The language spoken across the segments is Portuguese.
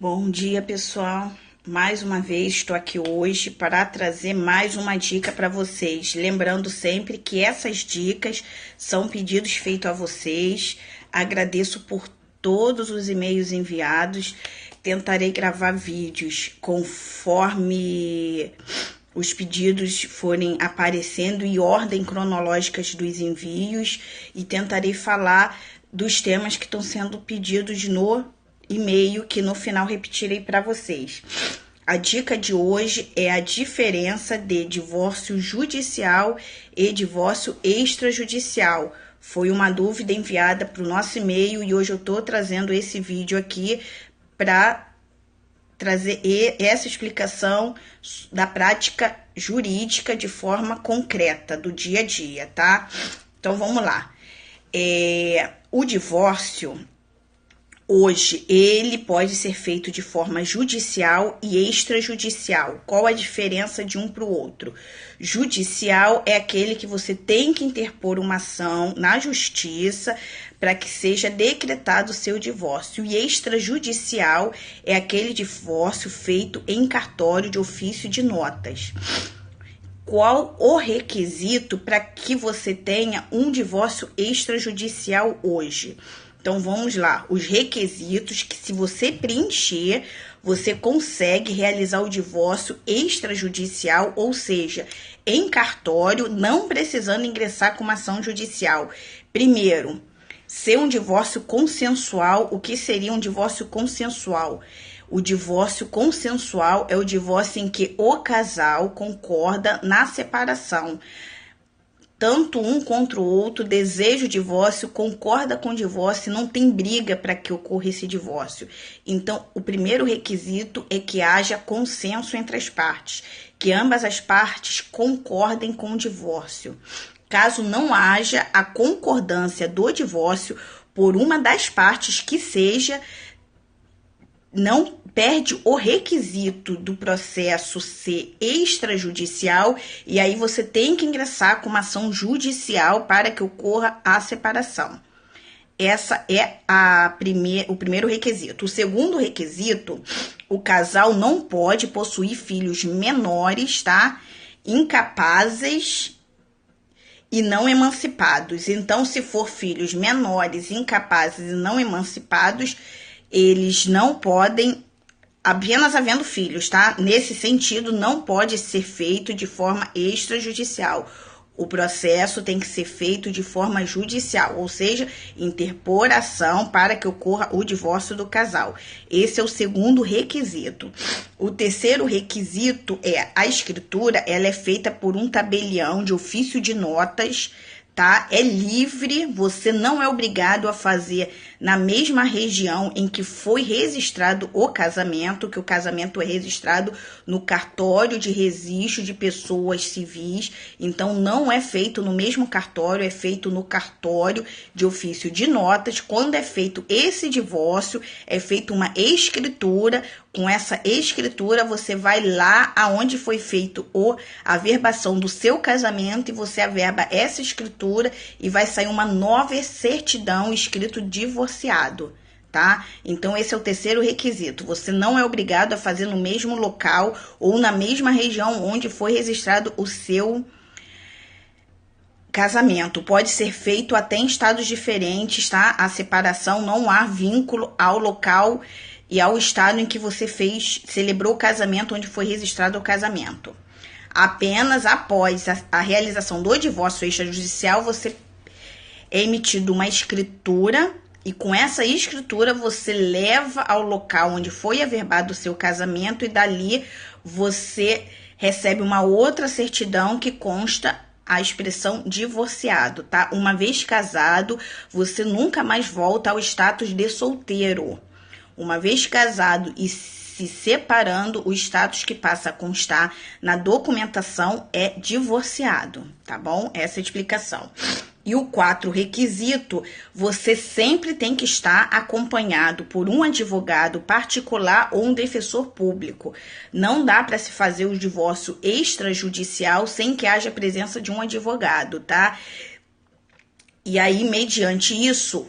Bom dia, pessoal. Mais uma vez estou aqui hoje para trazer mais uma dica para vocês. Lembrando sempre que essas dicas são pedidos feitos a vocês. Agradeço por todos os e-mails enviados. Tentarei gravar vídeos conforme os pedidos forem aparecendo em ordem cronológica dos envios e tentarei falar dos temas que estão sendo pedidos no e-mail, que no final repetirei para vocês. A dica de hoje é a diferença de divórcio judicial e divórcio extrajudicial. Foi uma dúvida enviada para o nosso e-mail e hoje eu estou trazendo esse vídeo aqui para trazer essa explicação da prática jurídica de forma concreta, do dia a dia, tá? Então vamos lá. O divórcio hoje, ele pode ser feito de forma judicial e extrajudicial. Qual a diferença de um para o outro? Judicial é aquele que você tem que interpor uma ação na justiça para que seja decretado o seu divórcio. E extrajudicial é aquele divórcio feito em cartório de ofício de notas. Qual o requisito para que você tenha um divórcio extrajudicial hoje? Então, vamos lá, os requisitos que, se você preencher, você consegue realizar o divórcio extrajudicial, ou seja, em cartório, não precisando ingressar com uma ação judicial. Primeiro, ser um divórcio consensual. O que seria um divórcio consensual? O divórcio consensual é o divórcio em que o casal concorda na separação. Tanto um contra o outro deseja o divórcio, concorda com o divórcio, não tem briga para que ocorra esse divórcio. Então, o primeiro requisito é que haja consenso entre as partes, que ambas as partes concordem com o divórcio. Caso não haja a concordância do divórcio por uma das partes que seja, não perde o requisito do processo ser extrajudicial e aí você tem que ingressar com uma ação judicial para que ocorra a separação. Essa é o primeiro requisito. O segundo requisito, o casal não pode possuir filhos menores, tá? Incapazes e não emancipados. Então, se for filhos menores, incapazes e não emancipados, eles não podem, apenas havendo filhos, tá? Nesse sentido, não pode ser feito de forma extrajudicial. O processo tem que ser feito de forma judicial, ou seja, interpor ação para que ocorra o divórcio do casal. Esse é o segundo requisito. O terceiro requisito é a escritura, ela é feita por um tabelião de ofício de notas, tá? É livre, você não é obrigado a fazer na mesma região em que foi registrado o casamento, que o casamento é registrado no cartório de registro de pessoas civis. Então, não é feito no mesmo cartório, é feito no cartório de ofício de notas. Quando é feito esse divórcio, é feita uma escritura. Com essa escritura, você vai lá aonde foi feito a averbação do seu casamento e você averba essa escritura e vai sair uma nova certidão escrito divorciado, tá? Então, esse é o terceiro requisito. Você não é obrigado a fazer no mesmo local ou na mesma região onde foi registrado o seu casamento. Pode ser feito até em estados diferentes, tá? A separação não há vínculo ao local e ao estado em que você celebrou o casamento, onde foi registrado o casamento. Apenas após a realização do divórcio extrajudicial, você é emitido uma escritura e com essa escritura você leva ao local onde foi averbado o seu casamento e dali você recebe uma outra certidão que consta a expressão divorciado, tá? Uma vez casado, você nunca mais volta ao status de solteiro. Uma vez casado e se separando, o status que passa a constar na documentação é divorciado, tá bom? Essa é a explicação. E o quarto requisito, você sempre tem que estar acompanhado por um advogado particular ou um defensor público. Não dá para se fazer o divórcio extrajudicial sem que haja a presença de um advogado, tá? E aí, mediante isso,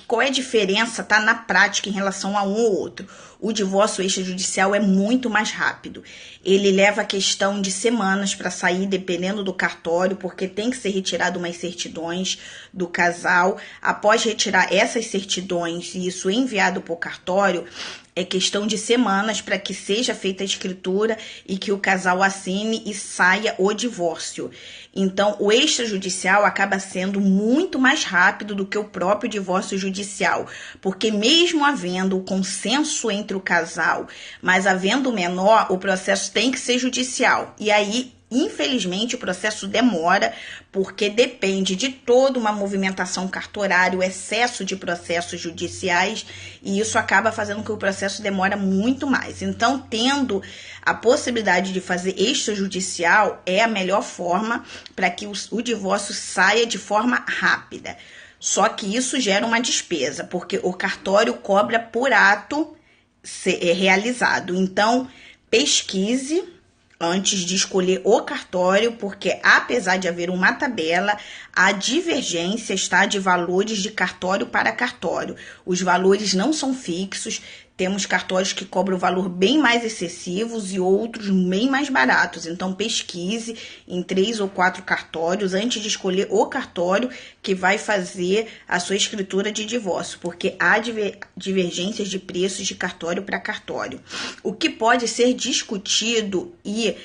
qual é a diferença, tá, na prática em relação a um ou outro? O divórcio extrajudicial é muito mais rápido. Ele leva a questão de semanas para sair, dependendo do cartório, porque tem que ser retirado umas certidões do casal. Após retirar essas certidões e isso enviado para o cartório, é questão de semanas para que seja feita a escritura e que o casal assine e saia o divórcio. Então, o extrajudicial acaba sendo muito mais rápido do que o próprio divórcio judicial, porque mesmo havendo o consenso entre o casal, mas havendo menor, o processo tem que ser judicial. E aí, infelizmente, o processo demora, porque depende de toda uma movimentação cartorária, o excesso de processos judiciais, e isso acaba fazendo com que o processo demore muito mais. Então, tendo a possibilidade de fazer extrajudicial, é a melhor forma para que o divórcio saia de forma rápida. Só que isso gera uma despesa, porque o cartório cobra por ato realizado. Então, pesquise antes de escolher o cartório, porque apesar de haver uma tabela, a divergência está de valores de cartório para cartório. Os valores não são fixos, temos cartórios que cobram valor bem mais excessivos e outros bem mais baratos. Então, pesquise em 3 ou 4 cartórios antes de escolher o cartório que vai fazer a sua escritura de divórcio, porque há divergências de preços de cartório para cartório. O que pode ser discutido e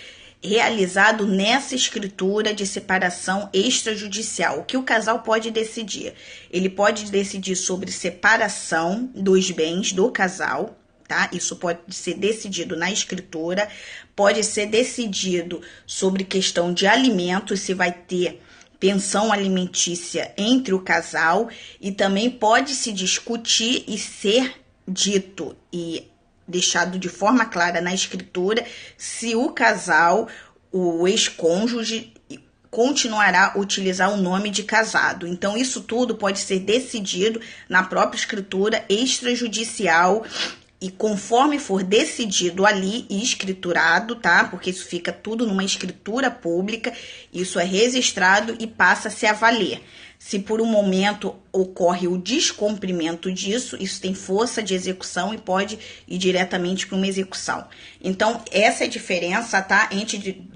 realizado nessa escritura de separação extrajudicial. O que o casal pode decidir? Ele pode decidir sobre separação dos bens do casal, tá? Isso pode ser decidido na escritura, pode ser decidido sobre questão de alimentos, se vai ter pensão alimentícia entre o casal, e também pode se discutir e ser dito e deixado de forma clara na escritura se o casal, o ex-cônjuge, continuará a utilizar o nome de casado. Então, isso tudo pode ser decidido na própria escritura extrajudicial e conforme for decidido ali e escriturado, tá? Porque isso fica tudo numa escritura pública, isso é registrado e passa-se a valer. Se por um momento ocorre o descumprimento disso, isso tem força de execução e pode ir diretamente para uma execução. Então, essa é a diferença, tá? Entre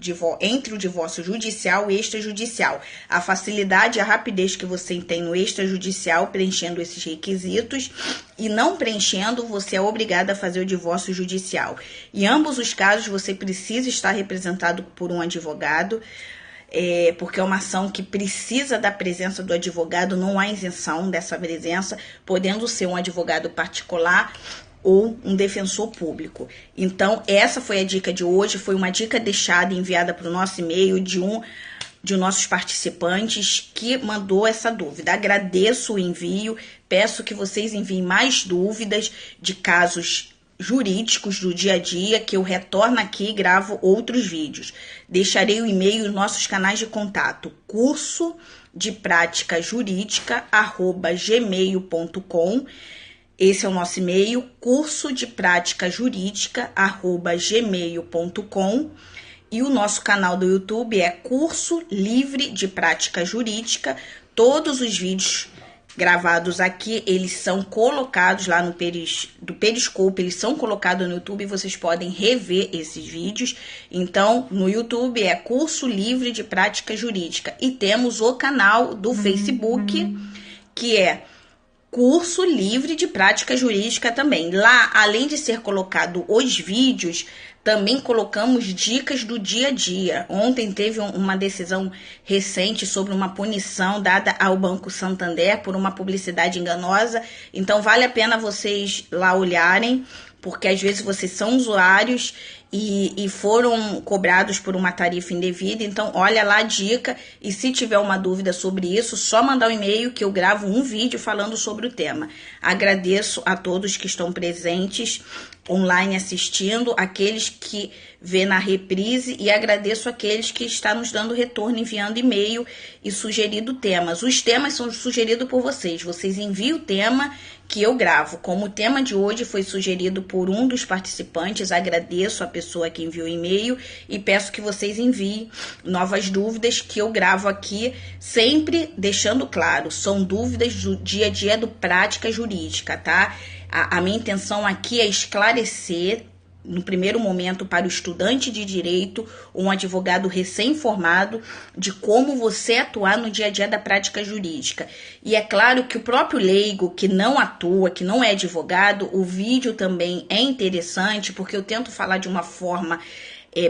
o divórcio judicial e extrajudicial. A facilidade e a rapidez que você tem no extrajudicial, preenchendo esses requisitos, e não preenchendo, você é obrigado a fazer o divórcio judicial. Em ambos os casos, você precisa estar representado por um advogado, porque é uma ação que precisa da presença do advogado, não há isenção dessa presença, podendo ser um advogado particular ou um defensor público. Então, essa foi a dica de hoje, foi uma dica deixada e enviada para o nosso e-mail de nossos participantes que mandou essa dúvida. Agradeço o envio, peço que vocês enviem mais dúvidas de casos jurídicos do dia a dia, que eu retorno aqui e gravo outros vídeos. Deixarei o e-mail e os nossos canais de contato, curso de prática jurídica@gmail.com. Esse é o nosso e-mail, curso de prática jurídica@gmail.com. E o nosso canal do YouTube é Curso Livre de Prática Jurídica. Todos os vídeos gravados aqui, eles são colocados lá no Periscope, eles são colocados no YouTube, vocês podem rever esses vídeos. Então, no YouTube é Curso Livre de Prática Jurídica. E temos o canal do Facebook, que é Curso Livre de Prática Jurídica também. Lá, além de ser colocado os vídeos, também colocamos dicas do dia a dia. Ontem teve uma decisão recente sobre uma punição dada ao Banco Santander por uma publicidade enganosa. Então, vale a pena vocês lá olharem, porque às vezes vocês são usuários e foram cobrados por uma tarifa indevida. Então, olha lá a dica, e se tiver uma dúvida sobre isso, só mandar um e-mail que eu gravo um vídeo falando sobre o tema. Agradeço a todos que estão presentes online assistindo, aqueles que vê na reprise e agradeço aqueles que estão nos dando retorno, enviando e-mail e sugerindo temas. Os temas são sugeridos por vocês. Vocês enviam o tema que eu gravo. Como o tema de hoje foi sugerido por um dos participantes, agradeço a pessoa que enviou o e-mail e peço que vocês enviem novas dúvidas que eu gravo aqui, sempre deixando claro, são dúvidas do dia a dia do prática jurídica, tá? A minha intenção aqui é esclarecer, no primeiro momento, para o estudante de direito, um advogado recém-formado, de como você atuar no dia a dia da prática jurídica. E é claro que o próprio leigo que não atua, que não é advogado, o vídeo também é interessante, porque eu tento falar de uma forma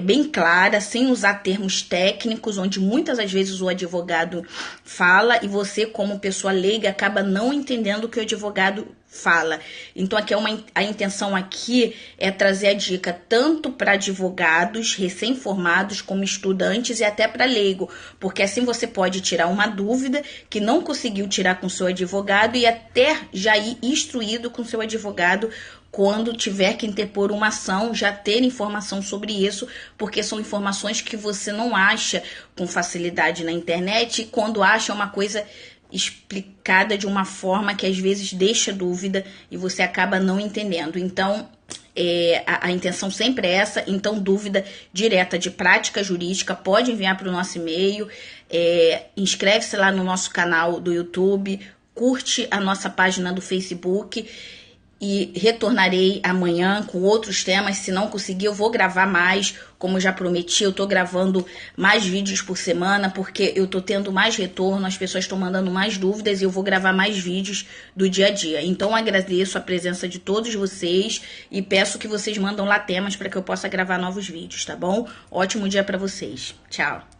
bem clara, sem usar termos técnicos, onde muitas das vezes o advogado fala e você, como pessoa leiga, acaba não entendendo o que o advogado fala. Então aqui a intenção aqui é trazer a dica tanto para advogados recém-formados como estudantes e até para leigo, porque assim você pode tirar uma dúvida que não conseguiu tirar com seu advogado e até já ir instruído com seu advogado quando tiver que interpor uma ação, já ter informação sobre isso, porque são informações que você não acha com facilidade na internet, e quando acha uma coisa explicada de uma forma que às vezes deixa dúvida e você acaba não entendendo. Então, a intenção sempre é essa. Então, dúvida direta de prática jurídica pode enviar para o nosso e-mail, inscreve-se lá no nosso canal do YouTube, curte a nossa página do Facebook, e retornarei amanhã com outros temas. Se não conseguir, eu vou gravar mais, como eu já prometi. Eu tô gravando mais vídeos por semana, porque eu tô tendo mais retorno, as pessoas estão mandando mais dúvidas e eu vou gravar mais vídeos do dia a dia. Então, agradeço a presença de todos vocês e peço que vocês mandem lá temas para que eu possa gravar novos vídeos, tá bom? Ótimo dia para vocês. Tchau!